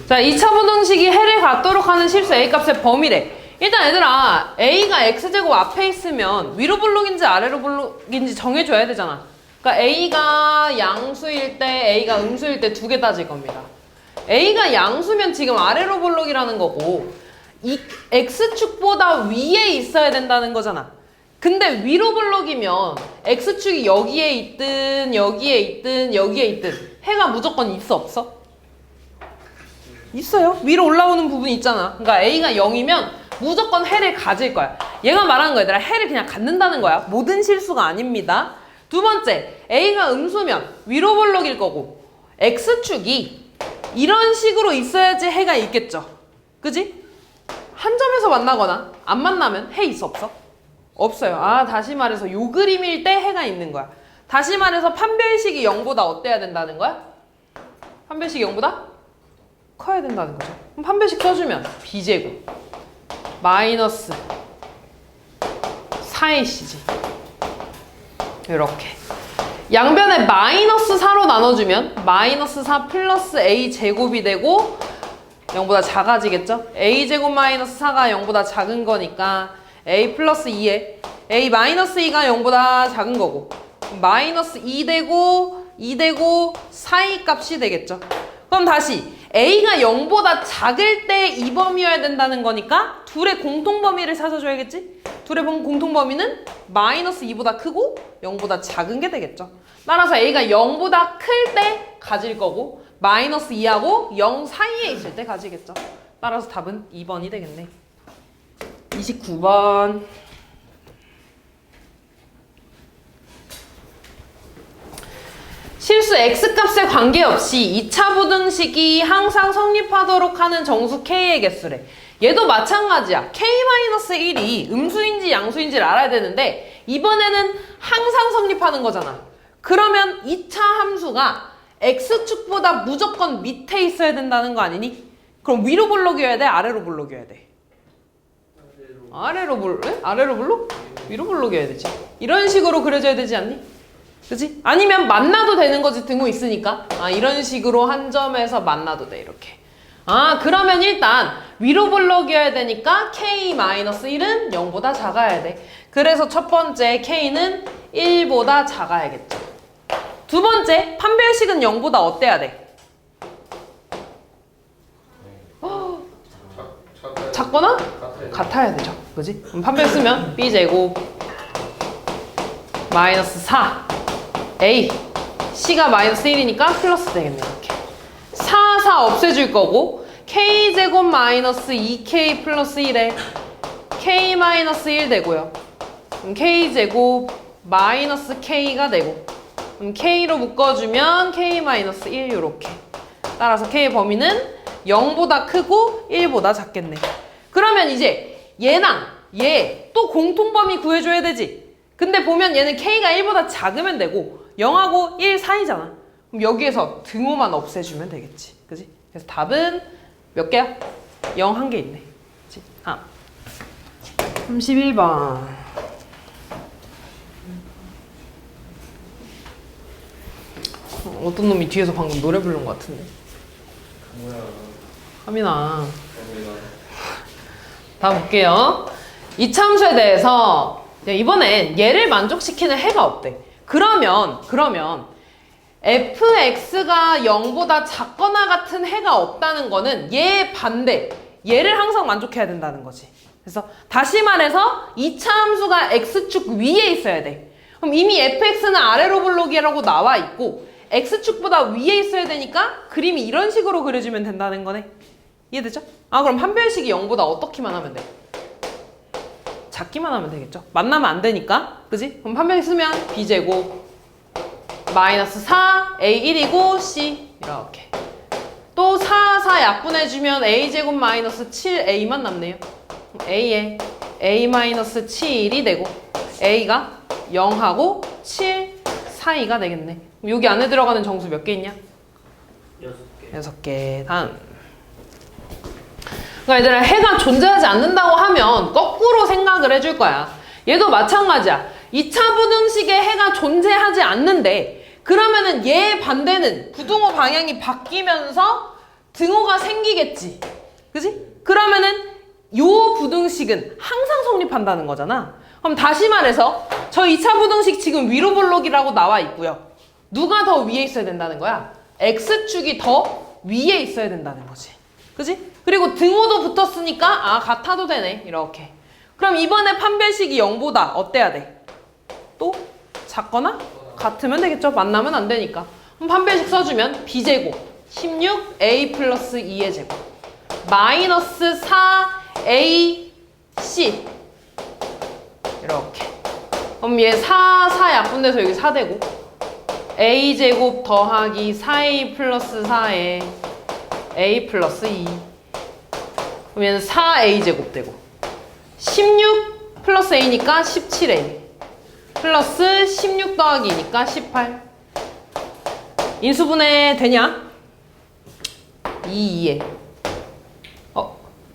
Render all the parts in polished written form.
자, 2차 부등식이 해를 갖도록 하는 실수 A값의 범위래. 일단 얘들아, A가 X제곱 앞에 있으면 위로 블록인지 아래로 블록인지 정해줘야 되잖아. 그러니까 A가 양수일 때, A가 음수일 때 두 개 따질 겁니다. A가 양수면 지금 아래로 블록이라는 거고, 이 X축보다 위에 있어야 된다는 거잖아. 근데 위로 블록이면 X축이 여기에 있든 여기에 있든 여기에 있든 해가 무조건 있어 없어? 있어요. 위로 올라오는 부분이 있잖아. 그러니까 A가 0이면 무조건 해를 가질 거야. 얘가 말하는 거 얘들아, 해를 그냥 갖는다는 거야. 모든 실수가 아닙니다. 두 번째, A가 음수면 위로 블록일 거고 X축이 이런 식으로 있어야지 해가 있겠죠. 그지? 한 점에서 만나거나 안 만나면 해 있어 없어? 없어요. 아, 다시 말해서 요 그림일 때 해가 있는 거야. 다시 말해서 판별식이 0보다 어때야 된다는 거야? 판별식이 0보다 커야 된다는 거죠. 그럼 판별식 써주면 b제곱 마이너스 4ac지. 이렇게 양변에 마이너스 4로 나눠주면 마이너스 4 플러스 a제곱이 되고 0보다 작아지겠죠? a제곱 마이너스 4가 0보다 작은 거니까 a 플러스 2에 a 마이너스 2가 0보다 작은 거고 마이너스 2 되고 2 되고 4의 값이 되겠죠? 그럼 다시 a가 0보다 작을 때 이 범위여야 된다는 거니까 둘의 공통범위를 찾아줘야겠지? 둘의 공통범위는 마이너스 2보다 크고 0보다 작은 게 되겠죠? 따라서 a가 0보다 클 때 가질 거고 마이너스 2하고 0 사이에 있을 때 가지겠죠? 따라서 답은 2번이 되겠네. 29번. 실수 x값에 관계없이 2차 부등식이 항상 성립하도록 하는 정수 k의 개수래. 얘도 마찬가지야. k-1이 음수인지 양수인지를 알아야 되는데 이번에는 항상 성립하는 거잖아. 그러면 2차 함수가 x축보다 무조건 밑에 있어야 된다는 거 아니니? 그럼 위로 블록이어야 돼? 아래로 블록이어야 돼? 아래로 블록? 위로 블록이어야 되지. 이런 식으로 그려져야 되지 않니? 그치? 아니면 만나도 되는 거지. 등호 있으니까. 아, 이런 식으로 한 점에서 만나도 돼. 이렇게. 아, 그러면 일단 위로 블록이어야 되니까 k-1은 0보다 작아야 돼. 그래서 첫 번째 k는 1보다 작아야겠죠. 두 번째, 판별식은 0보다 어때야 돼? 작거나? 같아야 되죠. 그지? 그럼 판별 쓰면 b제곱 마이너스 4 a c가 마이너스 1이니까 플러스 되겠네. 이렇게 4 없애줄 거고 k제곱 마이너스 2k 플러스 1에 k 마이너스 1 되고요. 그럼 k제곱 마이너스 k가 되고 그럼 k로 묶어주면 k 마이너스 1 요렇게. 따라서 k의 범위는 0보다 크고 1보다 작겠네. 그러면 이제 얘랑 얘 또 공통범위 구해줘야 되지. 근데 보면 얘는 k가 1보다 작으면 되고 0하고 1 사이잖아. 그럼 여기에서 등호만 없애주면 되겠지. 그지? 그래서 답은 몇 개야? 0 한 개 있네. 그치? 31번. 어떤 놈이 뒤에서 방금 노래 부른 것 같은데. 뭐야? 하민아. 다음 볼게요. 이차 함수에 대해서 이번엔 얘를 만족시키는 해가 없대. 그러면 fx가 0보다 작거나 같은 해가 없다는 거는 얘 반대, 얘를 항상 만족해야 된다는 거지. 그래서 다시 말해서 2차 함수가 x축 위에 있어야 돼. 그럼 이미 fx는 아래로 블록이라고 나와 있고 x축보다 위에 있어야 되니까 그림이 이런 식으로 그려지면 된다는 거네. 이해되죠? 아, 그럼 판별식이 0보다 어떻게만 하면 돼? 작기만 하면 되겠죠? 만나면 안 되니까. 그지? 그럼 판별식 쓰면 b제곱 마이너스 4 a1이고 c 이렇게. 또 4 약분해주면 a제곱 마이너스 7a만 남네요. a에 a 마이너스 7이 되고 a가 0하고 7 사이가 되겠네. 여기 안에 들어가는 정수 몇 개 있냐? 6개. 6개. 다음. 그러니까 얘들아, 해가 존재하지 않는다고 하면 거꾸로 생각을 해줄 거야. 얘도 마찬가지야. 2차 부등식에 해가 존재하지 않는데 그러면은 얘 반대는 부등호 방향이 바뀌면서 등호가 생기겠지. 그지? 그러면은 요 부등식은 항상 성립한다는 거잖아. 그럼 다시 말해서 저 2차 부등식 지금 위로 볼록이라고 나와 있고요. 누가 더 위에 있어야 된다는 거야? x축이 더 위에 있어야 된다는 거지. 그지? 그리고 등호도 붙었으니까 아 같아도 되네. 이렇게. 그럼 이번에 판별식이 0보다 어때야 돼? 또 작거나 같으면 되겠죠. 만나면 안 되니까. 그럼 판별식 써주면 b제곱 16a 플러스 2의 제곱 마이너스 4ac 이렇게. 그럼 얘 4 약분돼서 여기 4되고 a제곱 더하기 4a 플러스 4에 a 플러스 2 그럼 얘는 4a제곱 되고 16 플러스 a니까 17a 플러스 16 더하기 2니까 18 인수분해 되냐? 2, 2에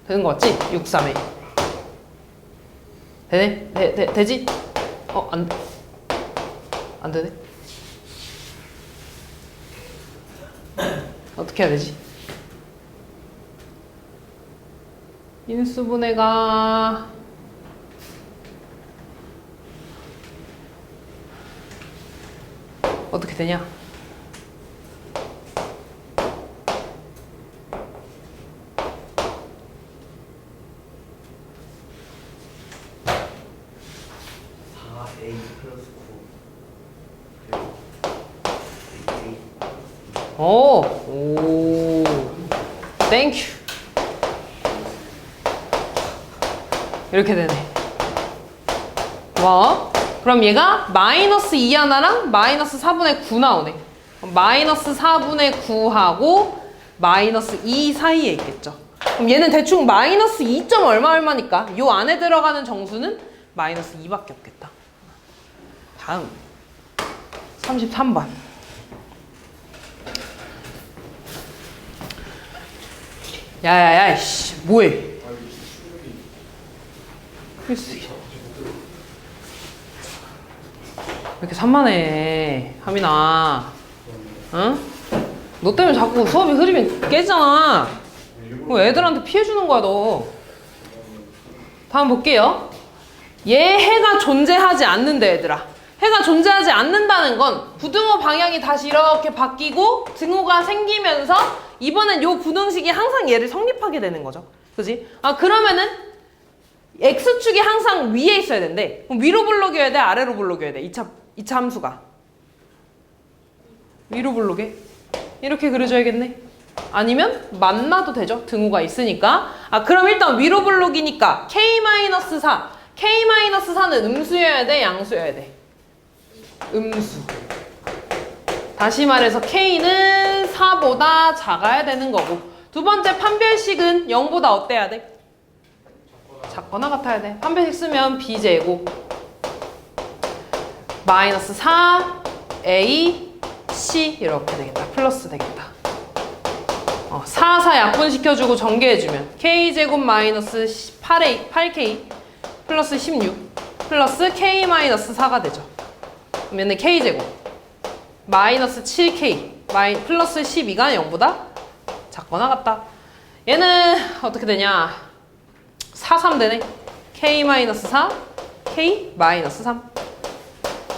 되는 거 같지? 6, 3에 되네? 되지? 안 되네? 어떻게 해야 되지? 인수분해가 어떻게 되냐? A 플러스 9 오, 땡큐. 이렇게 되네. 와, 그럼 얘가 마이너스 2 하나랑 마이너스 4분의 9 나오네. 마이너스 4분의 9하고 마이너스 2 사이에 있겠죠. 그럼 얘는 대충 마이너스 2. 얼마니까 요 안에 들어가는 정수는 마이너스 2밖에 없겠다. 다음 33번. 야야야 씨 뭐해? 왜 이렇게 산만해 하민아? 응? 너 때문에 자꾸 수업이 흐름이 깨지잖아. 애들한테 피해주는 거야 너. 다음 볼게요. 얘 해가 존재하지 않는데 얘들아. 해가 존재하지 않는다는 건 부등호 방향이 다시 이렇게 바뀌고 등호가 생기면서 이번엔 요 부등식이 항상 얘를 성립하게 되는 거죠. 그지? 아 그러면은 x축이 항상 위에 있어야 된대. 그럼 위로 블록이어야 돼? 아래로 블록이어야 돼? 2차 함수가 위로 블록에 이렇게 그려줘야겠네. 아니면 만나도 되죠. 등호가 있으니까. 아 그럼 일단 위로 블록이니까 k-4 k-4는 음수여야 돼? 양수여야 돼? 음수. 다시 말해서 k는 4보다 작아야 되는 거고 두 번째 판별식은 0보다 어때야 돼? 작거나 같아야 돼. 판별식 쓰면 b제곱 마이너스 4a c 이렇게 되겠다. 플러스 되겠다. 4 약분시켜주고 전개해주면 k제곱 마이너스 8k 플러스 16 플러스 k 마이너스 4가 되죠. 그러면 k제곱 마이너스 7k 플러스 12가 0보다 작거나 같다. 얘는 어떻게 되냐? 4, 3 되네. k 마이너스 4 k 마이너스 3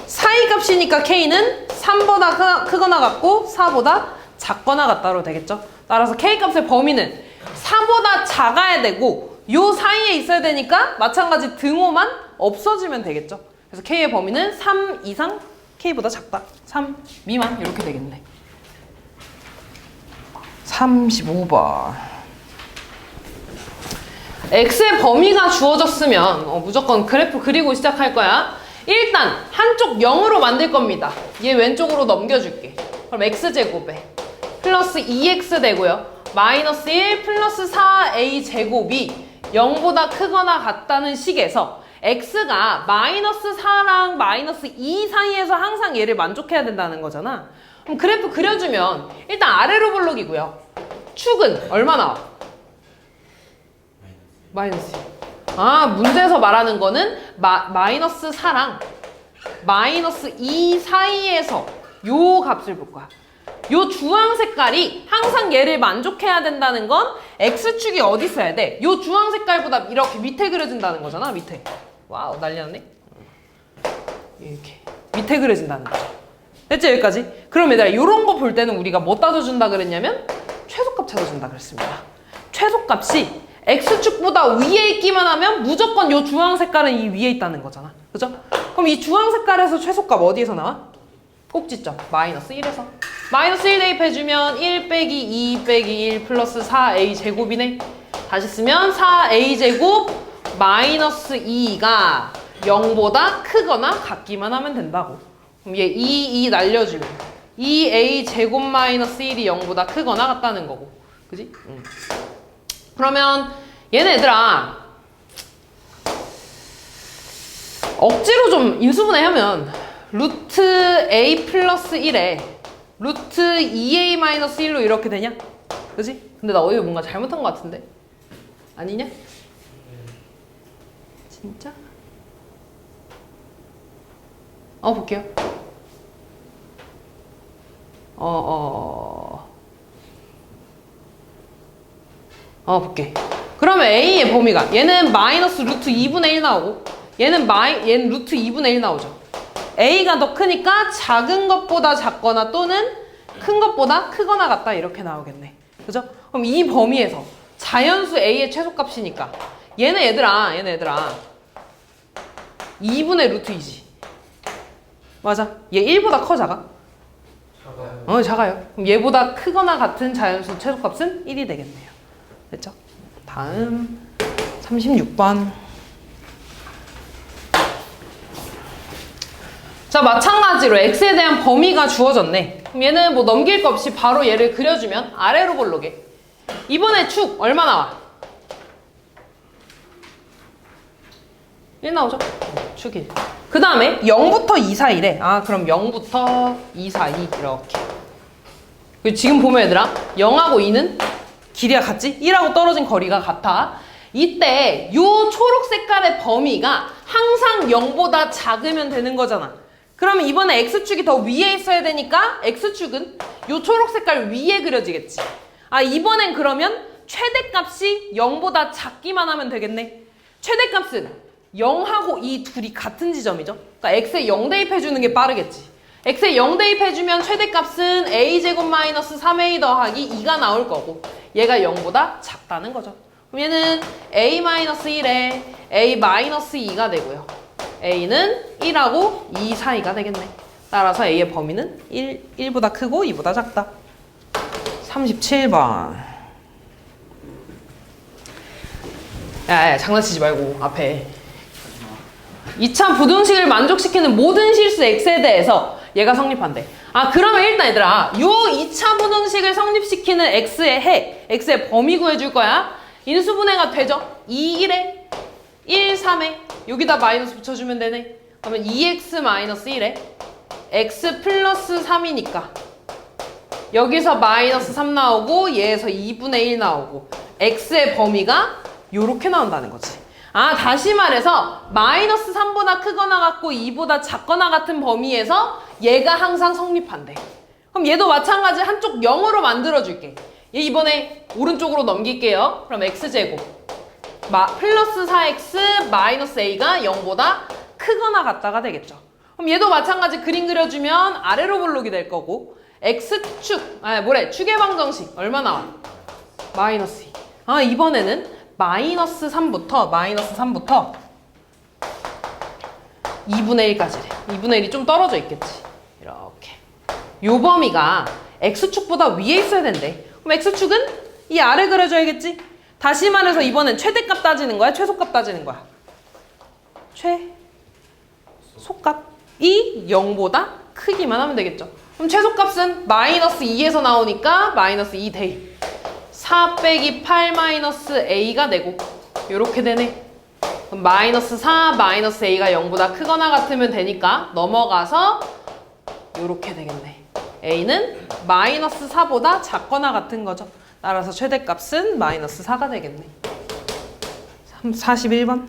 사이 값이니까 k는 3보다 크거나 같고 4보다 작거나 같다로 되겠죠. 따라서 k 값의 범위는 4보다 작아야 되고 요 사이에 있어야 되니까 마찬가지 등호만 없어지면 되겠죠. 그래서 k의 범위는 3 이상 k보다 작다. 3 미만 이렇게 되겠네. 35번. x의 범위가 주어졌으면 무조건 그래프 그리고 시작할 거야. 일단 한쪽 0으로 만들 겁니다. 얘 왼쪽으로 넘겨줄게. 그럼 x제곱에 플러스 2x 되고요. 마이너스 1 플러스 4a 제곱이 0보다 크거나 같다는 식에서 x가 마이너스 4랑 마이너스 2 사이에서 항상 얘를 만족해야 된다는 거잖아. 그럼 그래프 그려주면 일단 아래로 블록이고요. 축은 얼마 나와? 마이너스 1. 아 문제에서 말하는 거는 마이너스 4랑 마이너스 2 사이에서 요 값을 볼 거야. 요 주황 색깔이 항상 얘를 만족해야 된다는 건 X축이 어디 있어야 돼? 요 주황 색깔보다 이렇게 밑에 그려진다는 거잖아, 밑에. 와우, 난리 났네. 이렇게. 밑에 그려진다는 거죠. 됐지, 여기까지? 그럼 얘들아, 요런 거 볼 때는 우리가 뭐 따져준다 그랬냐면 최소값 찾아준다 그랬습니다. 최소값이 X축보다 위에 있기만 하면 무조건 요 주황 색깔은 이 위에 있다는 거잖아. 그죠? 그럼 이 주황 색깔에서 최소값 어디에서 나와? 꼭지점. 마이너스 1에서. 마이너스 1 대입해주면 1 빼기 2 빼기 1 플러스 4a 제곱이네. 다시 쓰면 4a 제곱 마이너스 2가 0보다 크거나 같기만 하면 된다고. 그럼 얘 2 날려주면 2a 제곱 마이너스 1이 0보다 크거나 같다는 거고. 그지? 그러면 얘네들아 억지로 좀 인수분해하면 루트 a 플러스 1에 루트 2a 마이너스 1로 이렇게 되냐? 그지? 근데 나 어디 뭔가 잘못한 것 같은데? 아니냐? 진짜? 볼게요. 볼게. 그러면 a의 범위가 얘는 마이너스 루트 2분의 1 나오고 얘는 루트 2분의 1 나오죠. a가 더 크니까 작은 것보다 작거나 또는 큰 것보다 크거나 같다 이렇게 나오겠네. 그죠? 그럼 이 범위에서 자연수 a의 최소값이니까 얘네들아 2분의 루트 2지. 맞아. 얘 1보다 커 작아? 작아요. 작아요. 그럼 얘보다 크거나 같은 자연수 최소값은 1이 되겠네요. 됐죠? 다음 36번. 자, 마찬가지로 x에 대한 범위가 주어졌네. 그럼 얘는 뭐 넘길 거 없이 바로 얘를 그려주면 아래로 볼록해. 이번에 축 얼마 나와? 1 나오죠? 축 1. 그 다음에 0부터 2 사이래. 그럼 0부터 2 사이 이렇게. 그리고 지금 보면 얘들아 0하고 2는 길이가 같지? 1하고 떨어진 거리가 같아. 이때 요 초록 색깔의 범위가 항상 0보다 작으면 되는 거잖아. 그러면 이번에 X축이 더 위에 있어야 되니까 X축은 요 초록 색깔 위에 그려지겠지. 이번엔 그러면 최대값이 0보다 작기만 하면 되겠네. 최대값은 0하고 2 둘이 같은 지점이죠. 그러니까 X에 0 대입해주는 게 빠르겠지. X에 0 대입해주면 최대값은 A제곱 마이너스 3A 더하기 2가 나올 거고 얘가 0보다 작다는 거죠. 그럼 얘는 A-1에 A-2가 되고요. A는 1하고 2 사이가 되겠네. 따라서 A의 범위는 1보다 크고 2보다 작다. 37번. 야, 장난치지 말고 앞에. 2차 부등식을 만족시키는 모든 실수 X에 대해서 얘가 성립한대. 그러면 일단 얘들아 요 2차 부등식을 성립시키는 X의 범위 구해줄 거야. 인수분해가 되죠? 2, 1에 1, 3에 여기다 마이너스 붙여주면 되네. 그러면 2x 마이너스 1에 x 플러스 3이니까 여기서 마이너스 3 나오고 얘에서 2분의 1 나오고 x의 범위가 요렇게 나온다는 거지. 다시 말해서 마이너스 3보다 크거나 같고 2보다 작거나 같은 범위에서 얘가 항상 성립한대. 그럼 얘도 마찬가지 한쪽 0으로 만들어줄게. 얘 이번에 오른쪽으로 넘길게요. 그럼 x제곱 플러스 4x 마이너스 a가 0보다 크거나 같다가 되겠죠. 그럼 얘도 마찬가지 그림 그려주면 아래로 볼록이 될 거고 x축, 축의 방정식 얼마 나와? 마이너스 2. 이번에는 마이너스 3부터 2분의 1까지래. 2분의 1이 좀 떨어져 있겠지. 이렇게. 요 범위가 x축보다 위에 있어야 된대. 그럼 x축은 이 아래 그려줘야겠지? 다시 말해서 이번엔 최대값 따지는 거야? 최소값 따지는 거야? 최소값이 0보다 크기만 하면 되겠죠. 그럼 최소값은 마이너스 2에서 나오니까 마이너스 2 대입 4 빼기 8 마이너스 a가 되고 요렇게 되네. 그럼 마이너스 4 마이너스 a가 0보다 크거나 같으면 되니까 넘어가서 요렇게 되겠네. a는 마이너스 4보다 작거나 같은 거죠. 따라서 최대값은 마이너스 4가 되겠네. 41번.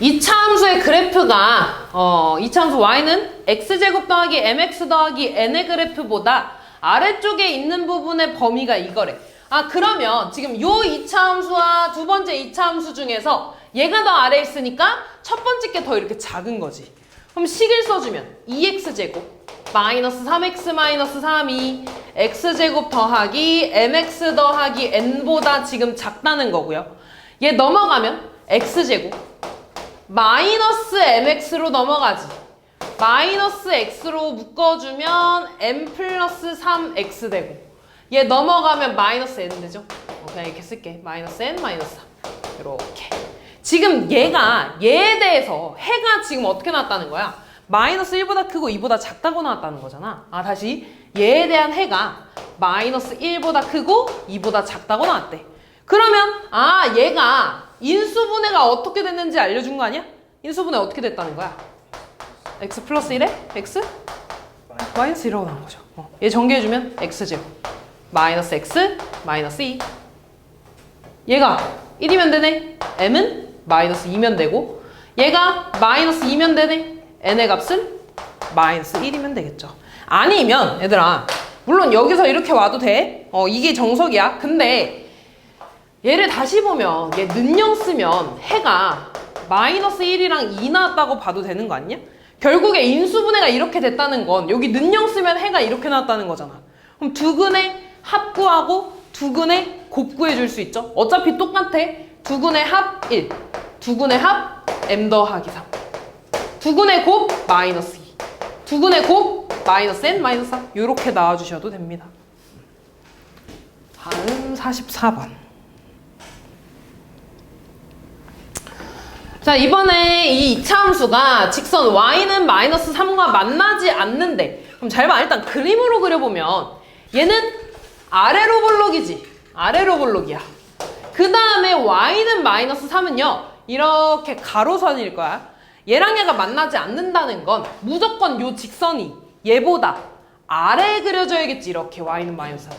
이차함수의 그래프가 이차함수 y는 x제곱 더하기 mx 더하기 n의 그래프보다 아래쪽에 있는 부분의 범위가 이거래. 아 그러면 지금 요 이차함수와 두 번째 이차함수 중에서 얘가 더 아래에 있으니까 첫 번째 게 더 이렇게 작은 거지. 그럼 식을 써주면 2x제곱 마이너스 3x 마이너스 3이 x제곱 더하기 mx 더하기 n보다 지금 작다는 거고요. 얘 넘어가면 x제곱 마이너스 mx로 넘어가지. 마이너스 x로 묶어주면 m 플러스 3x 되고 얘 넘어가면 마이너스 n 되죠? 그냥 이렇게 쓸게. 마이너스 n 마이너스 3 이렇게. 지금 얘에 대해서 해가 지금 어떻게 나왔다는 거야? 마이너스 1보다 크고 2보다 작다고 나왔다는 거잖아. 아 다시 얘에 대한 해가 마이너스 1보다 크고 2보다 작다고 나왔대. 그러면 아 얘가 인수분해가 어떻게 됐는지 알려준 거 아니야? 인수분해 어떻게 됐다는 거야? x 플러스 1에 x 마이너스 1이라고 나온 거죠. 얘 전개해주면 x제곱 마이너스 x 마이너스 2 얘가 1이면 되네. m은 마이너스 2면 되고 얘가 마이너스 2면 되네. n의 값은 마이너스 1이면 되겠죠. 아니면 얘들아 물론 여기서 이렇게 와도 돼. 이게 정석이야. 근데 얘를 다시 보면 얘 는영 쓰면 해가 마이너스 1이랑 2 나왔다고 봐도 되는 거 아니냐? 결국에 인수분해가 이렇게 됐다는 건 여기 는영 쓰면 해가 이렇게 나왔다는 거잖아. 그럼 두근의 합 구하고 두근의 곱 구해줄 수 있죠? 어차피 똑같아. 두근의 합 1, 두근의 합 m 더하기 3, 두근의 곱 마이너스 2, 두근의 곱 마이너스 n 마이너스 4 이렇게 나와주셔도 됩니다. 다음 44번. 자 이번에 이 이차함수가 직선 y는 마이너스 3과 만나지 않는데 그럼 잘 봐. 일단 그림으로 그려보면 얘는 아래로 볼록이지. 아래로 볼록이야. 그 다음에 y는 마이너스 3은요 이렇게 가로선일 거야. 얘랑 얘가 만나지 않는다는 건 무조건 요 직선이 얘보다 아래에 그려져야겠지. 이렇게 y는 마이너스 3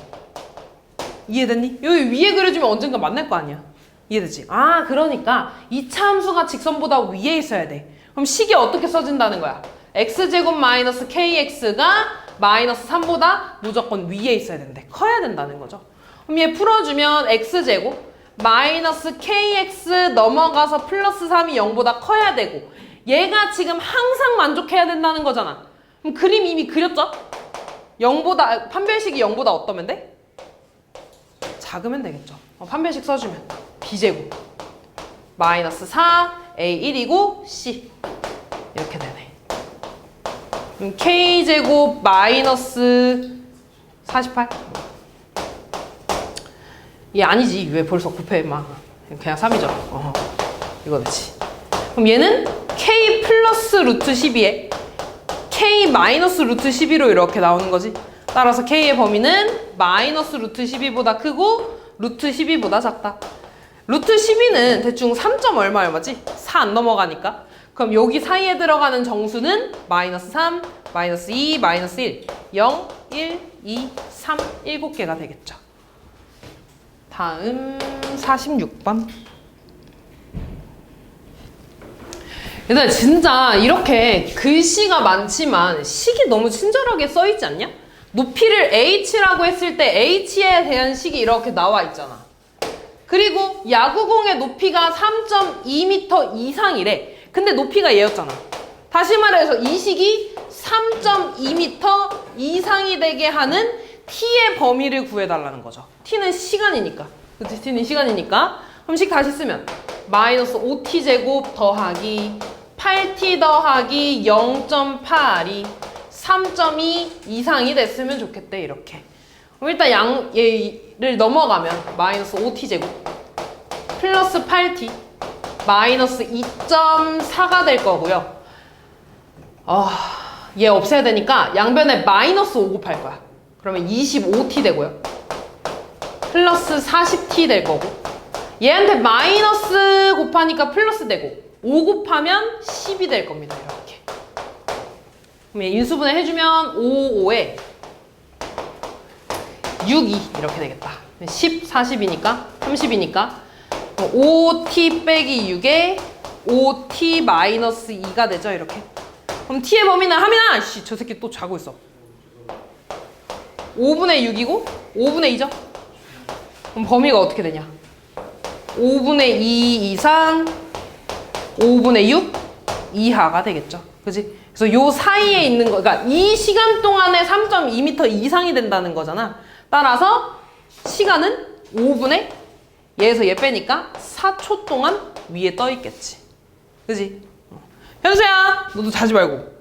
이해됐니? 여기 위에 그려주면 언젠가 만날 거 아니야. 이해되지? 아 그러니까 이차함수가 직선보다 위에 있어야 돼. 그럼 식이 어떻게 써진다는 거야? x제곱 마이너스 kx가 마이너스 3보다 무조건 위에 있어야 되는데 커야 된다는 거죠. 그럼 얘 풀어주면 x제곱 마이너스 kx 넘어가서 플러스 3이 0보다 커야 되고 얘가 지금 항상 만족해야 된다는 거잖아. 그럼 그림 이미 그렸죠? 0보다 판별식이 0보다 어떠면 돼? 작으면 되겠죠. 판별식 써주면 b제곱 마이너스 4 a1이고 c 이렇게 되네. 그럼 k제곱 마이너스 48 얘 아니지. 왜 벌써 곱해 막 그냥 3이죠. 이거 되지. 그럼 얘는 k 플러스 루트 12에 k 마이너스 루트 12로 이렇게 나오는 거지. 따라서 k의 범위는 마이너스 루트 12보다 크고 루트 12보다 작다. 루트 12는 대충 3점 얼마지? 4 안 넘어가니까. 그럼 여기 사이에 들어가는 정수는 마이너스 3, 마이너스 2, 마이너스 1, 0, 1, 2, 3, 7개가 되겠죠. 다음 46번. 얘들아 진짜 이렇게 글씨가 많지만 식이 너무 친절하게 써있지 않냐? 높이를 h라고 했을 때 h에 대한 식이 이렇게 나와 있잖아. 그리고 야구공의 높이가 3.2m 이상이래. 근데 높이가 얘였잖아. 다시 말해서 이 식이 3.2m 이상이 되게 하는 t의 범위를 구해달라는 거죠. t는 시간이니까. 그치? t는 시간이니까. 그럼 식 다시 쓰면 마이너스 5t제곱 더하기 8t 더하기 0.8이 3.2 이상이 됐으면 좋겠대. 이렇게. 그럼 일단 얘를 넘어가면 마이너스 5t제곱 플러스 8t 마이너스 2.4가 될 거고요. 얘 없애야 되니까 양변에 마이너스 5 곱할 거야. 그러면 25t 되고요. 플러스 40t 될 거고 얘한테 마이너스 곱하니까 플러스 되고 5 곱하면 10이 될 겁니다. 이렇게. 그럼 얘 인수분해 해주면 5, 5에 6, 2 이렇게 되겠다. 10, 40이니까 30이니까 5t 빼기 6에 5t-2가 되죠, 이렇게. 그럼 t의 범위는 하민아! 씨, 저 새끼 또 자고 있어. 5분의 6이고 5분의 2죠? 그럼 범위가 어떻게 되냐? 5분의 2 이상 5분의 6 이하가 되겠죠. 그지? 그래서 요 사이에 있는 거, 그러니까 이 시간 동안에 3.2m 이상이 된다는 거잖아. 따라서 시간은 5분의 얘에서 얘 빼니까 4초 동안 위에 떠 있겠지. 그지? 현수야, 너도 자지 말고.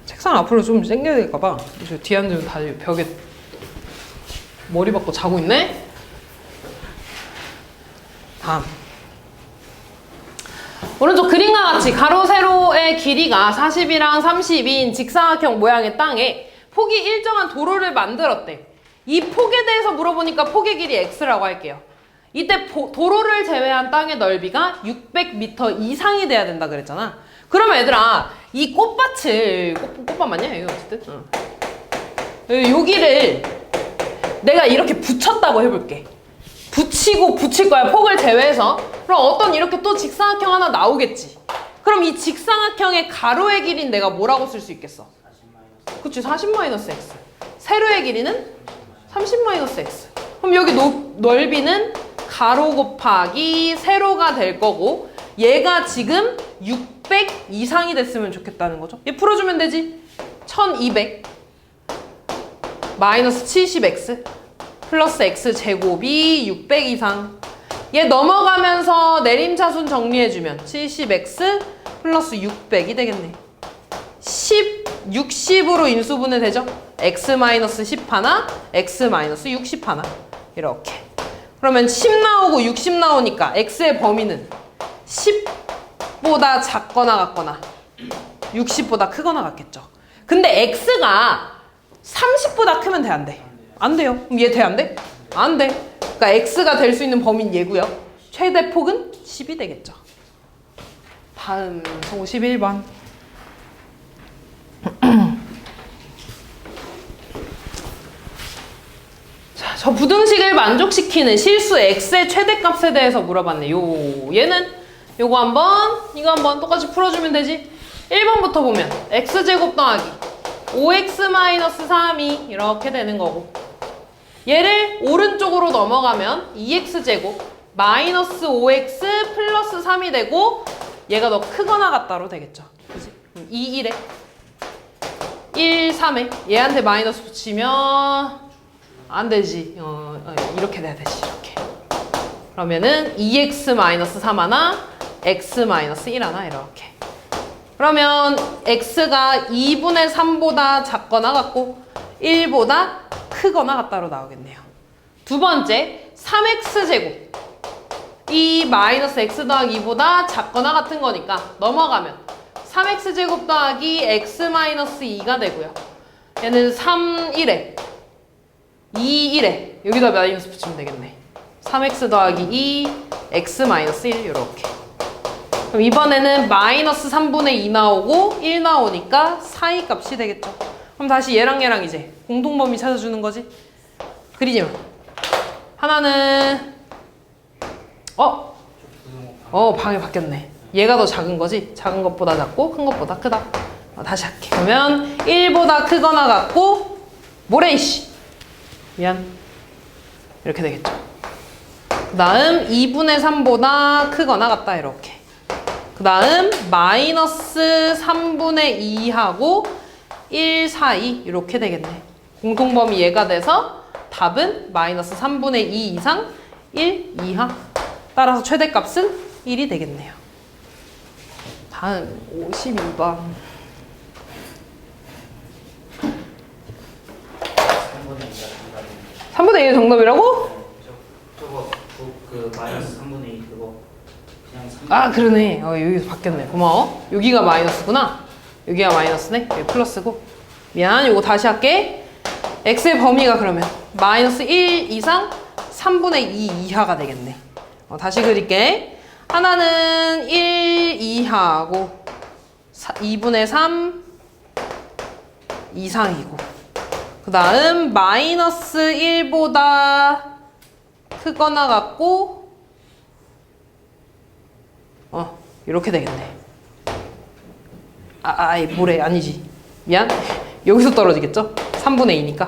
책상 앞으로 좀 당겨야 될까봐. 저 뒤에 앉으면 다들 벽에 머리 박고 자고 있네? 다음. 오른쪽 그림과 같이 가로, 세로의 길이가 40이랑 30인 직사각형 모양의 땅에 폭이 일정한 도로를 만들었대. 이 폭에 대해서 물어보니까 폭의 길이 x라고 할게요. 이때 도로를 제외한 땅의 넓이가 600m 이상이 돼야 된다 그랬잖아. 그러면 얘들아, 이 꽃밭을, 꽃밭 맞냐? 이거 어쨌든. 여기를 내가 이렇게 붙였다고 해볼게. 붙이고 붙일 거야, 폭을 제외해서. 그럼 어떤 이렇게 또 직사각형 하나 나오겠지. 그럼 이 직사각형의 가로의 길이는 내가 뭐라고 쓸 수 있겠어? 40-. 그치, 40-x. 세로의 길이는 30-x. 그럼 여기 넓이는 가로 곱하기 세로가 될 거고, 얘가 지금 600 이상이 됐으면 좋겠다는 거죠. 얘 풀어주면 되지. 1200 마이너스 70x 플러스 x 제곱이 600 이상. 얘 넘어가면서 내림차순 정리해주면 70x 플러스 600이 되겠네. 10, 60으로 인수분해 되죠? x 마이너스 10 하나, x 마이너스 60 하나. 이렇게. 그러면 10 나오고 60 나오니까 x의 범위는 10보다 작거나 같거나 60보다 크거나 같겠죠. 근데 x가 30보다 크면 돼, 안 돼? 안 돼요. 그럼 얘 돼, 안 돼? 안 돼. 그러니까 x가 될 수 있는 범위는 얘고요. 최대 폭은 10이 되겠죠. 다음 51번. 자, 저 부등식을 만족시키는 실수 x의 최대값에 대해서 물어봤네. 얘는 요거 한번, 이거 한번 똑같이 풀어주면 되지. 1번부터 보면 x제곱 더하기 5x-3이 이렇게 되는 거고, 얘를 오른쪽으로 넘어가면 2x제곱 마이너스 5x 플러스 3이 되고, 얘가 더 크거나 같다로 되겠죠. 그치? 2, 1에 1, 3에 얘한테 마이너스 붙이면 안 되지. 이렇게 돼야 되지. 이렇게. 그러면은 2x 마이너스 3 하나, x 마이너스 1 하나 이렇게. 그러면 x가 2분의 3보다 작거나 같고 1보다 크거나 같다로 나오겠네요. 두 번째, 3x제곱. 이 마이너스 x 더하기 2보다 작거나 같은 거니까 넘어가면 3x제곱 더하기 x 마이너스 2가 되고요. 얘는 3, 1에 2, 1에 여기다 마이너스 붙이면 되겠네. 3x 더하기 2, x 마이너스 1 이렇게. 그럼 이번에는 마이너스 3분의 2 나오고 1 나오니까 사이 값이 되겠죠. 그럼 다시 얘랑 얘랑 이제 공통범위 찾아주는 거지. 그리지 마. 하나는 방이 바뀌었네. 얘가 더 작은 거지. 작은 것보다 작고 큰 것보다 크다. 다시 할게. 그러면 1보다 크거나 같고 뭐래 이씨. 미안. 이렇게 되겠죠. 그 다음 2분의 3보다 크거나 같다 이렇게. 그 다음 마이너스 3분의 2하고 1 사이 이렇게 되겠네. 공통범위 얘가 돼서 답은 마이너스 3분의 2 이상 1 이하. 따라서 최대값은 1이 되겠네요. 다음 52번. 3분의 2가 정답이라고? 저거 그 마이너스 3분의 2 그거 그냥 3. 아 그러네. 여기서 바뀌었네. 고마워. 여기가 마이너스구나. 여기가 마이너스네. 여기 플러스고. 미안. 요거 다시 할게. x의 범위가 그러면 마이너스 1 이상 3분의 2 이하가 되겠네. 다시 그릴게. 하나는 1 이하고 2분의 3 이상이고, 그 다음 마이너스 1보다 크거나 같고 이렇게 되겠네. 뭐래 아니지 미안. 여기서 떨어지겠죠? 3분의 2니까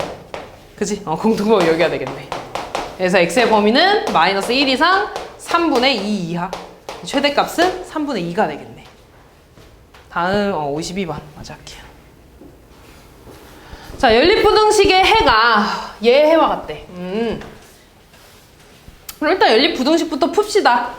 그치? 공통범위 여기가 되겠네. 그래서 x의 범위는 마이너스 1 이상 3분의 2 이하. 최대값은 3분의 2가 되겠네. 다음 52번 맞아 할게요. 자, 연립부등식의 해가 얘 해와 같대. 그럼 일단 연립부등식부터 풉시다.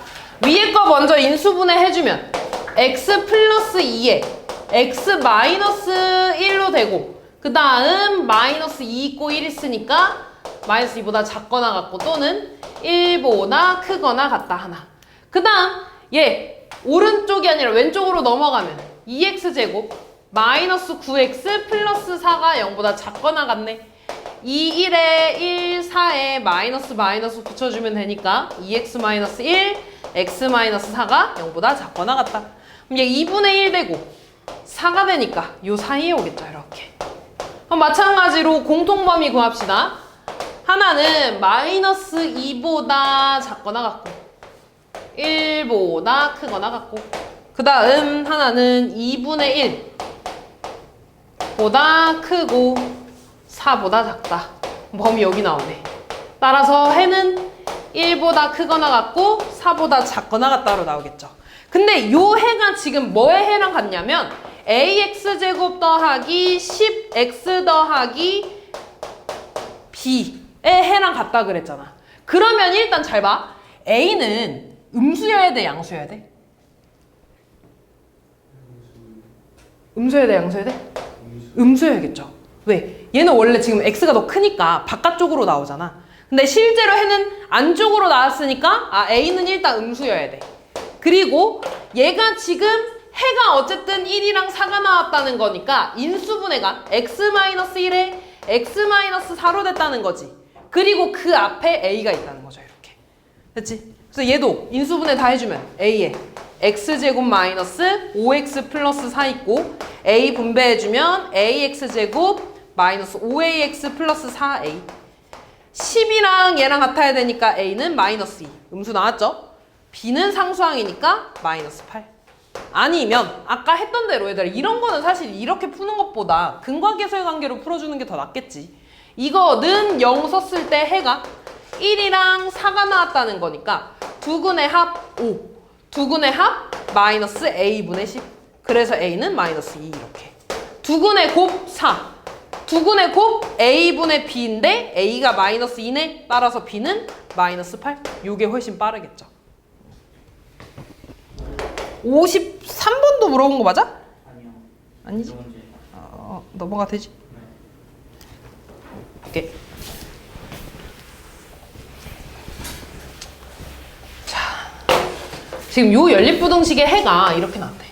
위에 거 먼저 인수분해 해주면 x 플러스 2에 x 마이너스 1로 되고 그 다음 마이너스 2 있고 1 있으니까 마이너스 2보다 작거나 같고 또는 1보다 크거나 같다 하나. 그 다음 얘 오른쪽이 아니라 왼쪽으로 넘어가면 2x제곱 마이너스 9x 플러스 4가 0보다 작거나 같네. 2, 1에 1, 4에 마이너스 붙여주면 되니까 2x 마이너스 1, x 마이너스 4가 0보다 작거나 같다. 그럼 얘 2분의 1 되고 4가 되니까 요 사이에 오겠죠. 이렇게. 그럼 마찬가지로 공통범위 구합시다. 하나는 마이너스 2보다 작거나 같고 1보다 크거나 같고 그 다음 하나는 2분의 1보다 크고 4보다 작다. 범위 여기 나오네. 따라서 해는 1보다 크거나 같고 4보다 작거나 같다로 나오겠죠. 근데 요 해가 지금 뭐의 해랑 같냐면 ax제곱 더하기 10x 더하기 b의 해랑 같다 그랬잖아. 그러면 일단 잘 봐. a는 음수여야 돼, 양수여야 돼? 음수여야 돼, 양수여야 돼? 음수여야겠죠. 왜? 얘는 원래 지금 x가 더 크니까 바깥쪽으로 나오잖아. 근데 실제로 해는 안쪽으로 나왔으니까 a는 일단 음수여야 돼. 그리고 얘가 지금 해가 어쨌든 1이랑 4가 나왔다는 거니까 인수분해가 x-1에 x-4로 됐다는 거지. 그리고 그 앞에 a가 있다는 거죠. 이렇게. 됐지? 그래서 얘도 인수분해 다 해주면 a에 x제곱 마이너스 5x 플러스 4 있고 a 분배해주면 ax제곱 마이너스 5ax 플러스 4a 10이랑 얘랑 같아야 되니까 a는 마이너스 2 음수 나왔죠? b는 상수항이니까 마이너스 8 아니면 아까 했던 대로 얘들아 이런 거는 사실 이렇게 푸는 것보다 근과계수의 관계로 풀어주는 게 더 낫겠지. 이거는 0 썼을 때 해가 1이랑 4가 나왔다는 거니까 두근의 합 5 두근의 합 마이너스 a분의 10 그래서 a는 마이너스 2 이렇게 두근의 곱 4 두근의 곱 a분의 b인데 a가 마이너스 2네. 따라서 b는 마이너스 8 요게 훨씬 빠르겠죠. 53번도 물어본 거 맞아? 아니요. 아니지? 두 번째. 넘어가 되지? 네. 오케이. 자, 지금 요 연립부등식의 해가 이렇게 나왔대.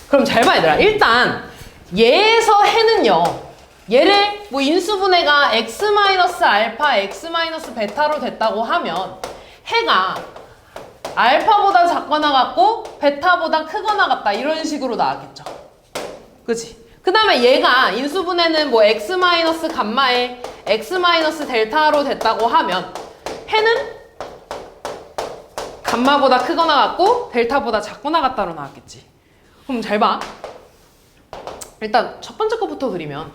그럼 잘 봐 얘들아. 일단 얘에서 해는요. 얘를 뭐 인수분해가 x-알파, x-베타로 됐다고 하면 해가 알파보다 작거나 같고 베타보다 크거나 같다 이런 식으로 나왔겠죠. 그치? 그 다음에 얘가 인수분해는 뭐 x-감마에 x-델타로 됐다고 하면 해는 감마보다 크거나 같고 델타보다 작거나 같다로 나왔겠지. 그럼 잘 봐. 일단 첫 번째 거부터 그리면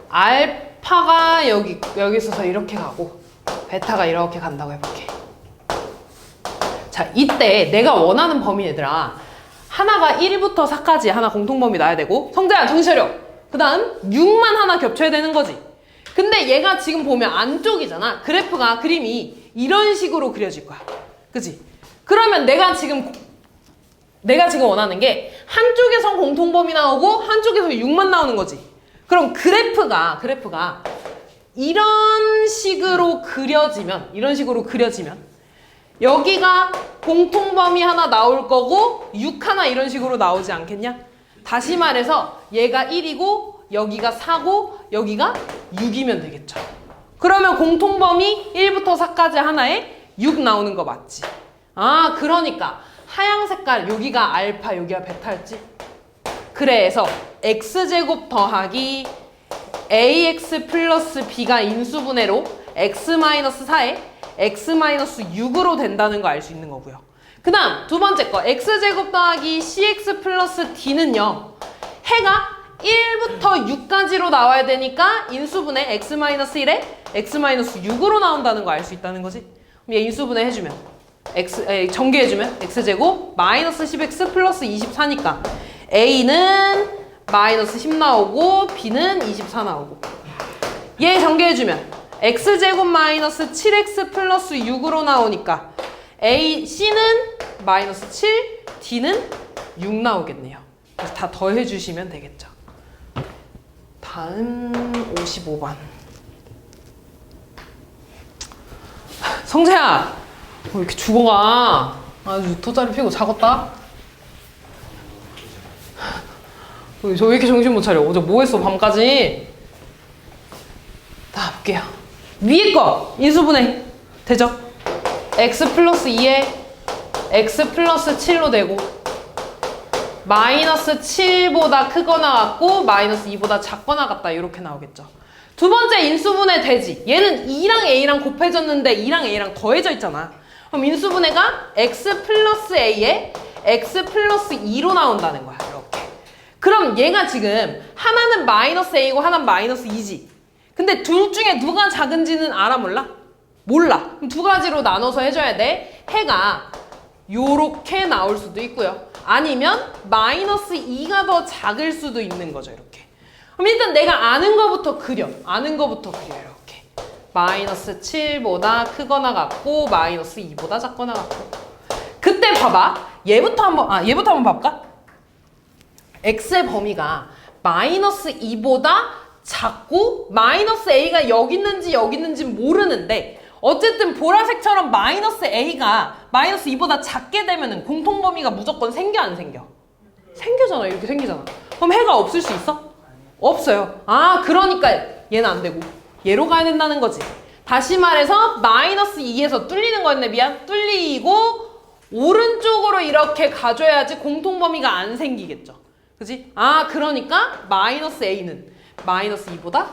알파가 여기 있어서 이렇게 가고 베타가 이렇게 간다고 해볼게. 자, 이때 내가 원하는 범위 얘들아 하나가 1부터 4까지 하나 공통범위 나야 되고 성재야 정신 차려. 그 다음 6만 하나 겹쳐야 되는 거지. 근데 얘가 지금 보면 안쪽이잖아. 그래프가 그림이 이런 식으로 그려질 거야. 그치? 그러면 내가 지금 원하는 게 한쪽에선 공통범위 나오고 한쪽에서 6만 나오는 거지. 그럼 그래프가 이런 식으로 그려지면 여기가 공통범위 하나 나올 거고 6 하나 이런 식으로 나오지 않겠냐? 다시 말해서 얘가 1이고 여기가 4고 여기가 6이면 되겠죠. 그러면 공통범위 1부터 4까지 하나에 6 나오는 거 맞지? 그러니까 하양 색깔 여기가 알파 여기가 베타였지? 그래서 x제곱 더하기 ax 플러스 b가 인수분해로 x-4에 x-6으로 된다는 거 알 수 있는 거고요. 그 다음 두 번째 거 x제곱 더하기 cx 플러스 d는요. 해가 1부터 6까지로 나와야 되니까 인수분해 x-1에 x-6으로 나온다는 거 알 수 있다는 거지. 그럼 얘 인수분해 해주면 전개해주면 x제곱 마이너스 10x 플러스 24니까 a는 마이너스 10 나오고 b는 24 나오고 얘 전개해주면 x제곱 마이너스 7x 플러스 6으로 나오니까 c는 마이너스 7, d는 6 나오겠네요. 그래서 다 더해주시면 되겠죠. 다음 55번. 성재야, 왜 이렇게 죽어가? 아주 돗자리 피고 작았다. 저 왜 이렇게 정신 못 차려? 어제 뭐 했어 밤까지? 다 볼게요. 위에 거 인수분해 되죠? x 플러스 2에 x 플러스 7로 되고 마이너스 7보다 크거나 같고 마이너스 2보다 작거나 같다 이렇게 나오겠죠. 두 번째 인수분해 되지. 얘는 2랑 a랑 곱해졌는데 2랑 a랑 더해져 있잖아. 그럼 인수분해가 x 플러스 a에 x 플러스 2로 나온다는 거야. 이렇게. 그럼 얘가 지금 하나는 마이너스 a고 하나는 마이너스 2지. 근데 둘 중에 누가 작은지는 알아 몰라? 몰라. 그럼 두 가지로 나눠서 해줘야 돼. 해가 요렇게 나올 수도 있고요. 아니면 마이너스 2가 더 작을 수도 있는 거죠. 이렇게. 그럼 일단 내가 아는 거부터 그려. 아는 거부터 그려. 이렇게. 마이너스 7보다 크거나 같고 마이너스 2보다 작거나 같고. 그때 봐봐. 얘부터 한번 봐볼까? x의 범위가 마이너스 2보다 작고 마이너스 a가 여기 있는지 모르는데 어쨌든 보라색처럼 마이너스 a가 마이너스 2보다 작게 되면은 공통범위가 무조건 생겨 안 생겨? 생겨잖아. 이렇게 생기잖아. 그럼 해가 없을 수 있어? 없어요. 아 그러니까 얘는 안 되고 얘로 가야 된다는 거지. 다시 말해서 마이너스 2에서 뚫리는 거였네. 미안. 뚫리고 오른쪽으로 이렇게 가줘야지 공통범위가 안 생기겠죠. 그지? 아 그러니까 마이너스 a는 마이너스 2보다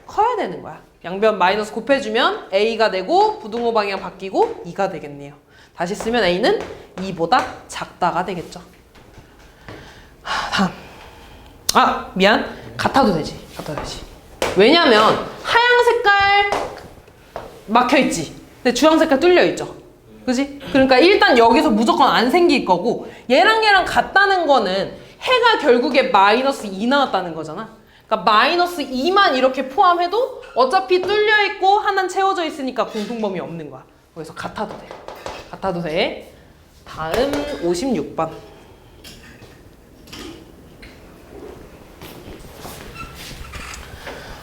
커야 되는 거야. 양변 마이너스 곱해주면 a가 되고 부등호 방향 바뀌고 2가 되겠네요. 다시 쓰면 a는 2보다 작다가 되겠죠. 다음. 미안. 같아도 되지. 왜냐면 하양 색깔 막혀있지. 근데 주황 색깔 뚫려있죠. 그지? 그러니까 일단 여기서 무조건 안 생길 거고 얘랑 같다는 거는 해가 결국에 마이너스 2 나왔다는 거잖아. 그러니까 마이너스 2만 이렇게 포함해도 어차피 뚫려있고 하나는 채워져 있으니까 공통범위 없는 거야. 그래서 같아도 돼. 다음 56번.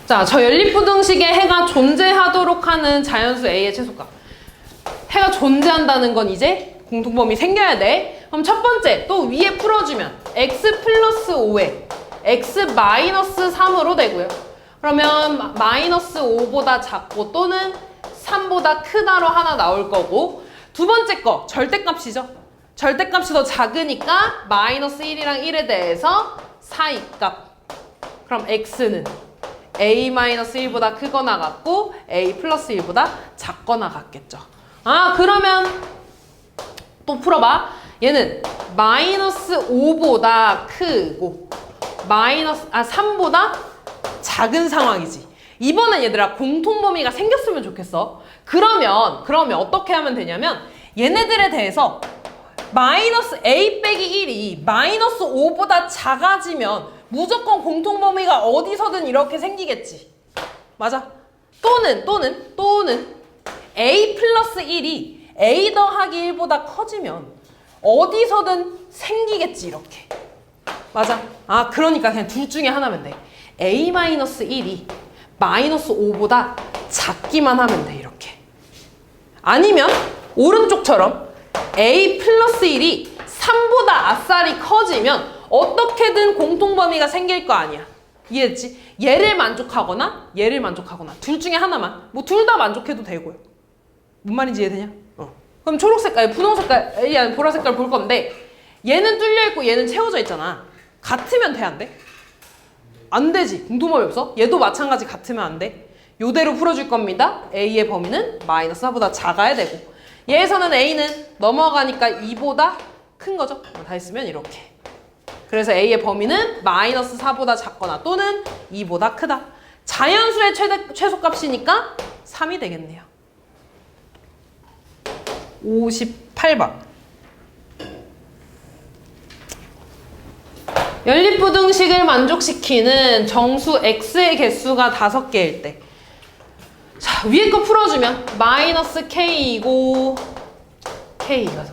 자, 저 연립부등식에 해가 존재하도록 하는 자연수 A의 최소값. 해가 존재한다는 건 이제 공통범위 생겨야 돼. 그럼 첫 번째, 또 위에 풀어주면 x 플러스 5에 x 마이너스 3으로 되고요. 그러면 마이너스 5보다 작고 또는 3보다 크다로 하나 나올 거고 두 번째 거 절대값이죠. 절대값이 더 작으니까 마이너스 1이랑 1에 대해서 사이값. 그럼 x는 a-1보다 크거나 같고 a 플러스 1보다 작거나 같겠죠. 그러면 또 풀어봐. 얘는 마이너스 5보다 크고 3보다 작은 상황이지. 이번엔 얘들아 공통범위가 생겼으면 좋겠어. 그러면 어떻게 하면 되냐면 얘네들에 대해서 마이너스 a 빼기 1이 마이너스 5보다 작아지면 무조건 공통범위가 어디서든 이렇게 생기겠지. 맞아. 또는 a 플러스 1이 a 더하기 1보다 커지면 어디서든 생기겠지. 이렇게. 맞아. 그러니까 그냥 둘 중에 하나면 돼. a 마이너스 1이 마이너스 5보다 작기만 하면 돼. 이렇게. 아니면 오른쪽처럼 a 플러스 1이 3보다 아싸리 커지면 어떻게든 공통범위가 생길 거 아니야. 이해했지? 얘를 만족하거나 둘 중에 하나만. 뭐 둘 다 만족해도 되고요. 뭔 말인지 이해되냐? 그럼 초록색깔, 분홍색깔, 보라색깔 볼 건데 얘는 뚫려있고 얘는 채워져 있잖아. 같으면 돼, 안 돼? 안 되지. 공통범위 없어? 얘도 마찬가지 같으면 안 돼. 요대로 풀어줄 겁니다. A의 범위는 마이너스 4보다 작아야 되고 얘에서는 A는 넘어가니까 2보다 큰 거죠. 다 했으면 이렇게. 그래서 A의 범위는 마이너스 4보다 작거나 또는 2보다 크다. 자연수의 최소값이니까 3이 되겠네요. 58번. 연립부등식을 만족시키는 정수 x의 개수가 5개일 때. 자, 위에 거 풀어주면 마이너스 k이고 k가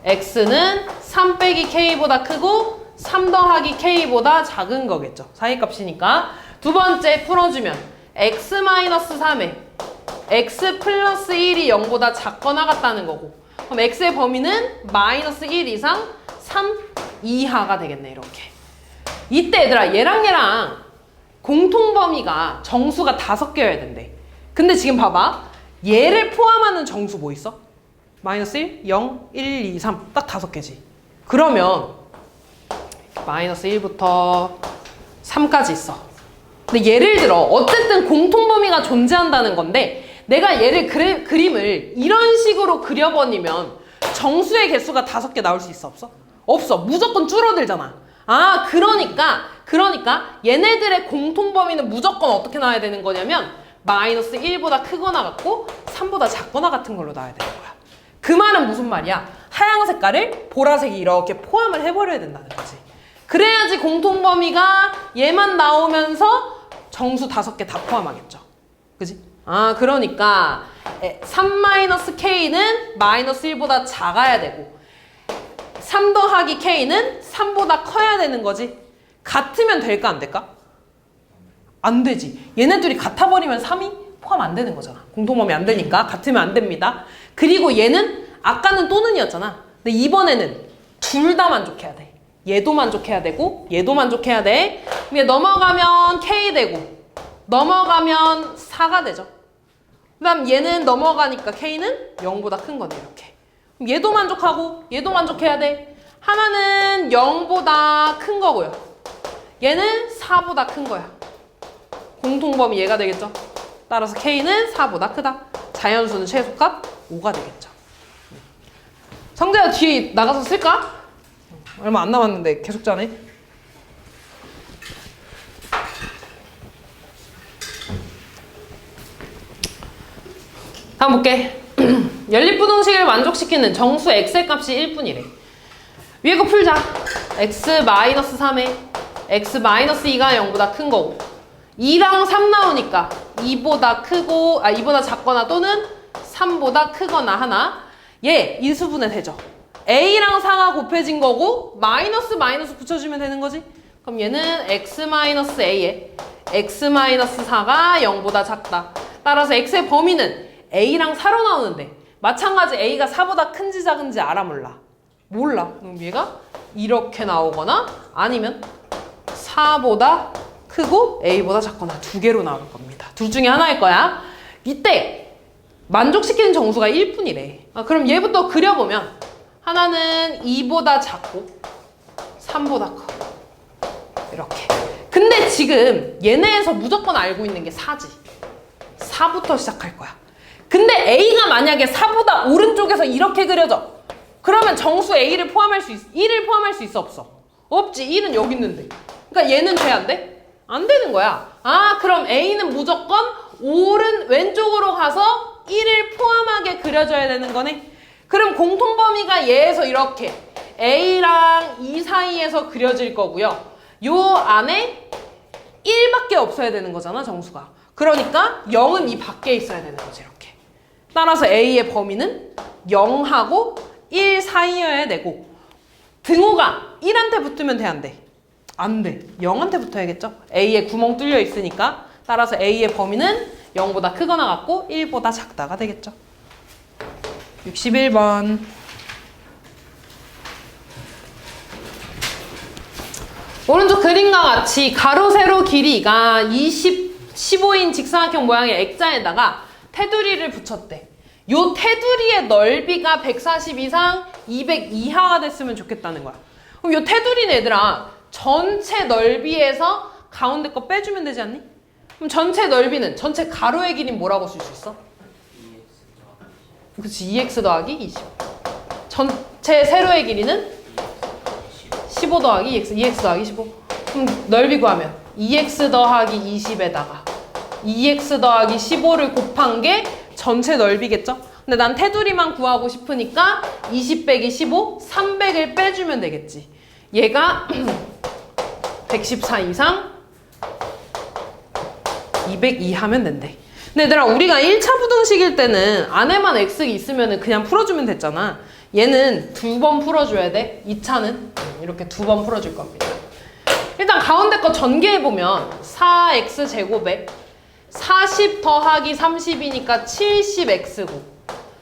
x는 3 빼기 k보다 크고 3 더하기 k보다 작은 거겠죠. 사이값이니까. 두 번째 풀어주면 x 마이너스 3에 x 플러스 1이 0보다 작거나 같다는 거고 그럼 x의 범위는 마이너스 1 이상 3 이하가 되겠네. 이렇게. 이때 얘들아 얘랑 공통 범위가 정수가 5개여야 된대. 근데 지금 봐봐. 얘를 포함하는 정수 뭐 있어? 마이너스 1, 0, 1, 2, 3 딱 5개지. 그러면 마이너스 1부터 3까지 있어. 근데 예를 들어 어쨌든 공통 범위가 존재한다는 건데 내가 얘를 그림을 이런 식으로 그려버리면 정수의 개수가 5개 나올 수 있어? 없어? 없어. 무조건 줄어들잖아. 아, 그러니까 얘네들의 공통 범위는 무조건 어떻게 나와야 되는 거냐면 마이너스 1보다 크거나 같고 3보다 작거나 같은 걸로 나와야 되는 거야. 그 말은 무슨 말이야? 하얀 색깔을 보라색이 이렇게 포함을 해버려야 된다는 거지. 그래야지 공통 범위가 얘만 나오면서 정수 5개 다 포함하겠죠. 그지? 아, 그러니까 3-k는 마이너스 1보다 작아야 되고 3 더하기 k는 3보다 커야 되는 거지. 같으면 될까 안 될까? 안 되지. 얘네들이 같아버리면 3이 포함 안 되는 거잖아. 공통범위 안 되니까 같으면 안 됩니다. 그리고 얘는 아까는 또는이었잖아. 근데 이번에는 둘 다 만족해야 돼. 얘도 만족해야 되고 얘도 만족해야 돼. 그럼 얘 넘어가면 k 되고 넘어가면 4가 되죠. 그 다음 얘는 넘어가니까 k는 0보다 큰 거네. 이렇게. 그럼 얘도 만족하고 얘도 만족해야 돼. 하나는 0보다 큰 거고요. 얘는 4보다 큰 거야. 공통범위 얘가 되겠죠. 따라서 k는 4보다 크다. 자연수는 최소값 5가 되겠죠. 성재야 뒤에 나가서 쓸까? 얼마 안 남았는데 계속 짜네. 다음 볼게. 연립부등식을 만족시키는 정수 x의 값이 1분이래. 위에 거 풀자. x-3에 x-2가 0보다 큰 거고 2랑 3 나오니까 2보다 크고 이보다 작거나 또는 3보다 크거나 하나. 얘 인수분해 되죠. a랑 4가 곱해진 거고 마이너스 붙여주면 되는 거지. 그럼 얘는 x-a에 x-4가 0보다 작다. 따라서 x의 범위는 a랑 4로 나오는데 마찬가지 a가 4보다 큰지 작은지 알아 몰라? 몰라. 그럼 얘가 이렇게 나오거나 아니면 4보다 크고 a보다 작거나 두 개로 나올 겁니다. 둘 중에 하나일 거야. 이때 만족시키는 정수가 1분이래. 그럼 얘부터 그려보면 하나는 2보다 작고 3보다 커. 이렇게. 근데 지금 얘네에서 무조건 알고 있는 게 4지. 4부터 시작할 거야. 근데 a가 만약에 4보다 오른쪽에서 이렇게 그려져. 그러면 정수 a를 포함할 수 있어. 1을 포함할 수 있어 없어? 없지. 1은 여기 있는데. 그러니까 얘는 돼 안 돼? 안 되는 거야. 아, 그럼 a는 무조건 왼쪽으로 가서 1을 포함하게 그려줘야 되는 거네. 그럼 공통범위가 얘에서 이렇게 a랑 2 사이에서 그려질 거고요. 요 안에 1밖에 없어야 되는 거잖아, 정수가. 그러니까 0은 이 밖에 있어야 되는 거지, 이렇게. 따라서 a의 범위는 0하고 1 사이여야 되고 등호가 1한테 붙으면 돼, 안 돼? 안 돼. 0한테 붙어야겠죠? a에 구멍 뚫려 있으니까. 따라서 a의 범위는 0보다 크거나 같고 1보다 작다가 되겠죠. 61번. 오른쪽 그림과 같이 가로 세로 길이가 15인 직사각형 모양의 액자에다가 테두리를 붙였대. 요 테두리의 넓이가 140 이상 200 이하가 됐으면 좋겠다는 거야. 그럼 요 테두리는 얘들아 전체 넓이에서 가운데 거 빼주면 되지 않니? 그럼 전체 넓이는 전체 가로의 길이는 뭐라고 쓸 수 있어? 그치, 2x 더하기 20. 전체 세로의 길이는 15 더하기 2x 더하기 15. 그럼 넓이 구하면 2x 더하기 20에다가 2x 더하기 15를 곱한 게 전체 넓이겠죠? 근데 난 테두리만 구하고 싶으니까 20 빼기 15, 300을 빼주면 되겠지. 얘가 114 이상 202 하면 된대. 근데 얘들아, 우리가 1차 부등식일 때는 안에만 x가 있으면 그냥 풀어주면 됐잖아. 얘는 2번 풀어줘야 돼. 2차는 이렇게 2번 풀어줄 겁니다. 일단 가운데 거 전개해보면 4x 제곱에 40 더하기 30이니까 70x고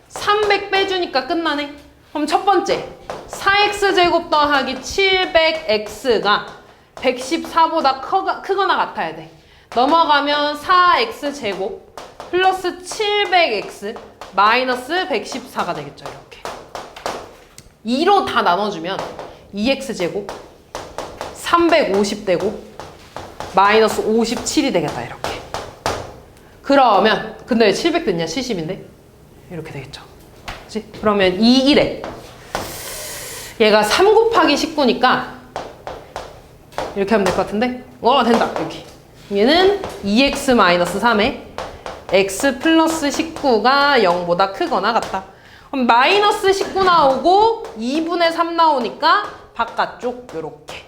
300 빼주니까 끝나네. 그럼 첫 번째 4x 제곱 더하기 700x가 114보다 크거나 같아야 돼. 넘어가면 4x 제곱 플러스 700x 마이너스 114가 되겠죠. 이렇게 2로 다 나눠주면 2x 제곱 350 되고 마이너스 57이 되겠다. 이렇게. 그러면 근데 왜 700 됐냐? 70인데 이렇게 되겠죠. 그치? 그러면 2, 1에 얘가 3 곱하기 19니까 이렇게 하면 될 것 같은데 된다. 이렇게. 얘는 2x 마이너스 3에 x 플러스 19가 0보다 크거나 같다. 그럼 마이너스 19 나오고 2분의 3 나오니까 바깥쪽 요렇게.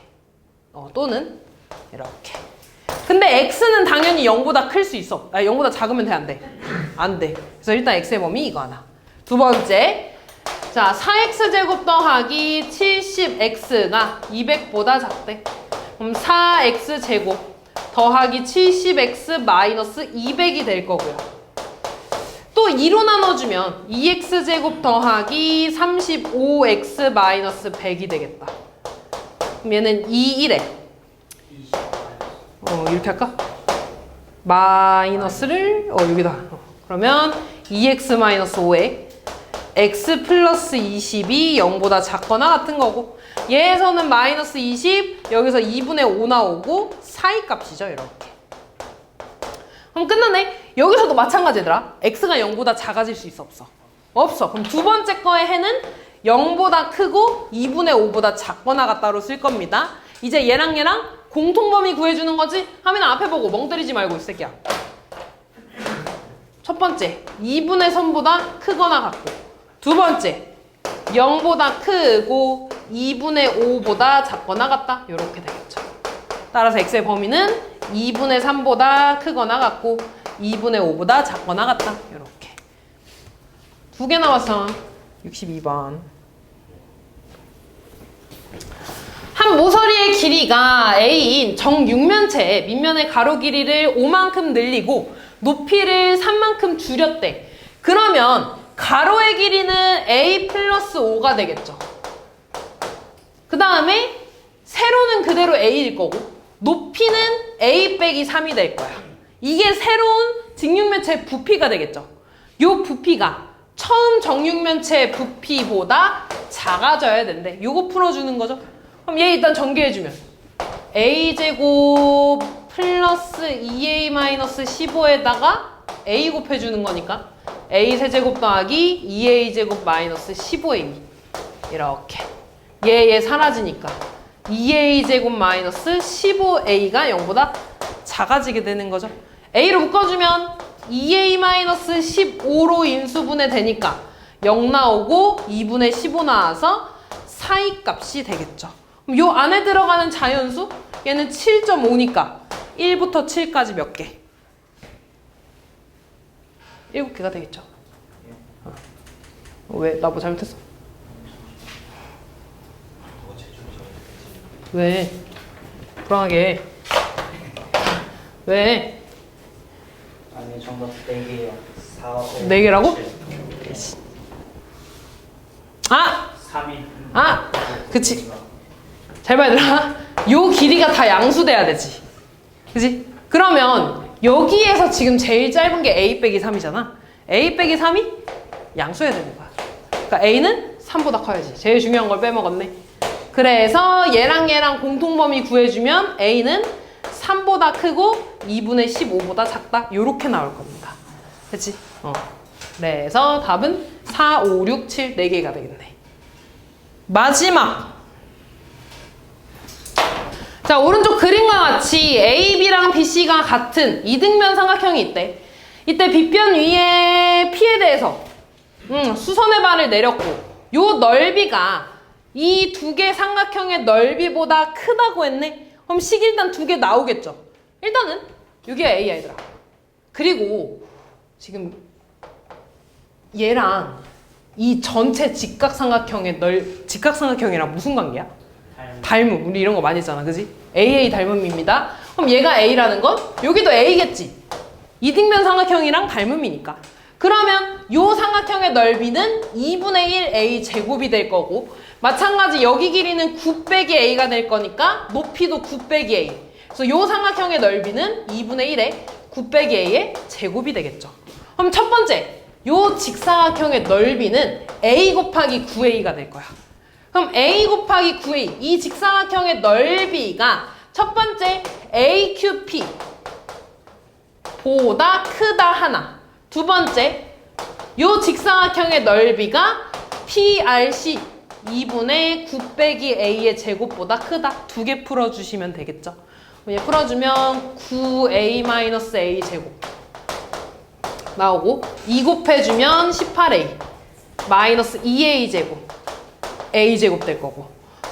또는 이렇게. 근데 x는 당연히 0보다 클 수 있어. 0보다 작으면 돼, 안 돼? 안 돼. 그래서 일단 x의 범위 이거 하나. 두 번째. 자, 4x 제곱 더하기 70x가 200보다 작대. 그럼 4x 제곱 더하기 70x 마이너스 200이 될 거고요. 또 2로 나눠주면 2x 제곱 더하기 35x 마이너스 100이 되겠다. 그럼 얘는 2, 1에 이렇게 할까? 마이너스를 여기다. 그러면 2x 마이너스 5에 x 플러스 20이 0보다 작거나 같은 거고, 얘에서는 마이너스 20, 여기서 2분의 5 나오고 사이 값이죠. 이렇게. 그럼 끝나네. 여기서도 마찬가지더라. x가 0보다 작아질 수 있어, 없어? 없어. 그럼 두 번째 거의 해는 0보다 크고 2분의 5보다 작거나 같다로 쓸 겁니다. 이제 얘랑 공통범위 구해주는 거지? 하민아 앞에 보고 멍 때리지 말고 이 새끼야. 첫 번째 2분의 3보다 크거나 같고, 두 번째 0보다 크고 2분의 5보다 작거나 같다. 이렇게 되겠죠. 따라서 x의 범위는 2분의 3보다 크거나 같고 2분의 5보다 작거나 같다. 이렇게. 두 개 나왔어. 62번. 한 모서리의 길이가 a인 정육면체의 밑면의 가로 길이를 5만큼 늘리고 높이를 3만큼 줄였대. 그러면 가로의 길이는 a 플러스 5가 되겠죠. 그 다음에 세로는 그대로 a일 거고 높이는 a 빼기 3이 될 거야. 이게 새로운 직육면체의 부피가 되겠죠. 요 부피가 처음 정육면체의 부피보다 작아져야 된대. 요거 풀어주는 거죠. 그럼 얘 일단 전개해주면 a제곱 플러스 2a 마이너스 15에다가 a 곱해주는 거니까 a 세제곱 더하기 2a 제곱 마이너스 15a 이렇게. 얘 사라지니까 2a 제곱 마이너스 15a가 0보다 작아지게 되는 거죠. a로 묶어주면 2a 마이너스 15로 인수분해 되니까 0 나오고 2분의 15 나와서 사이 값이 되겠죠. 그럼 요 안에 들어가는 자연수 얘는 7.5니까 1부터 7까지 몇 개? 7개가 되겠죠. 왜? 나 뭐 잘못했어? 왜? 불안하게. 왜? 아니 정답 4개예요. 4, 5, 4개라고? 7. 아! 3일. 그치. 잘 봐야 되나? 요 길이가 다 양수돼야 되지. 그치? 그러면 여기에서 지금 제일 짧은 게 a 빼기 3이잖아. a 빼기 3이 양수해야 되는 거야. 그러니까 a는 3보다 커야지. 제일 중요한 걸 빼먹었네. 그래서 얘랑 공통범위 구해주면 a는 3보다 크고 2분의 15보다 작다. 요렇게 나올 겁니다. 그치? 그래서 답은 4, 5, 6, 7 4개가 되겠네. 마지막. 자, 오른쪽 그림과 같이 A, B랑 B, C가 같은 이등변 삼각형이 있대. 이때 B변 위에 P에 대해서 수선의 반을 내렸고 요 넓이가 이 두 개 삼각형의 넓이보다 크다고 했네. 그럼 식 일단 2개 나오겠죠. 일단은 이게 A야 얘들아. 그리고 지금 얘랑 이 전체 직각삼각형의 직각삼각형이랑 무슨 관계야? 닮음. 우리 이런 거 많이 했잖아. 그지? AA 닮음입니다. 그럼 얘가 A라는 건 여기도 A겠지. 이등변 삼각형이랑 닮음이니까. 그러면 요 삼각형의 넓이는 2분의 1 A 제곱이 될 거고 마찬가지 여기 길이는 9 빼기 A가 될 거니까 높이도 9 빼기 A. 그래서 요 삼각형의 넓이는 2분의 1에 9 빼기 A의 제곱이 되겠죠. 그럼 첫 번째 요 직사각형의 넓이는 A 곱하기 9A가 될 거야. 그럼 A 곱하기 9A 이 직사각형의 넓이가 첫 번째 AQP 보다 크다 하나. 두 번째 요 직사각형의 넓이가 PRC 2분의 9 빼기 A의 제곱보다 크다. 2개 풀어주시면 되겠죠. 얘 풀어주면 9A-A 제곱 나오고 2 곱해주면 18A 마이너스 2A 제곱 A 제곱 될 거고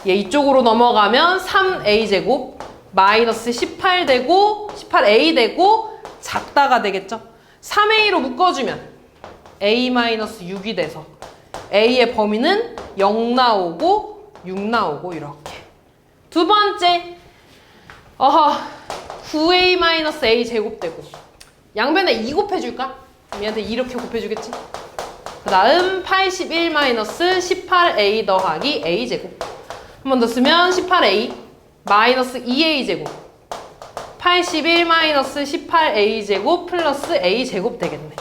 얘 이쪽으로 넘어가면 3A 제곱 마이너스 18 되고 18A 되고 작다가 되겠죠. 3A로 묶어주면 A-6이 돼서 A의 범위는 0 나오고 6 나오고 이렇게. 두 번째 9A-A 제곱 되고 양변에 2 곱해줄까? 그럼 얘한테 이렇게 곱해주겠지? 그 다음 81-18A 더하기 A 제곱 한 번 더 쓰면 18A 마이너스 2A 제곱 81-18A 제곱 플러스 A 제곱 되겠네.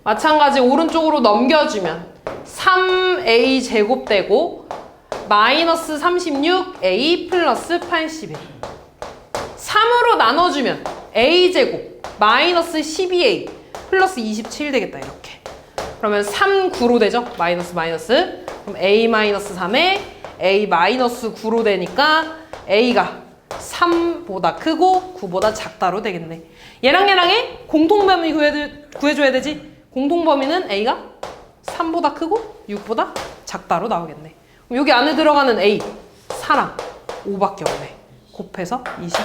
마찬가지 오른쪽으로 넘겨주면 3A 제곱 되고 마이너스 36A 플러스 81 3으로 나눠주면 A 제곱 마이너스 12A 플러스 27 되겠다. 이렇게. 그러면 3, 9로 되죠? 마이너스 마이너스. 그럼 A 마이너스 3에 A 마이너스 9로 되니까 A가 3보다 크고 9보다 작다로 되겠네. 얘랑의 공통범위 구해줘야 되지? 공통범위는 A가 3보다 크고 6보다 작다로 나오겠네. 그럼 여기 안에 들어가는 A 4랑 5밖에 없네. 곱해서 20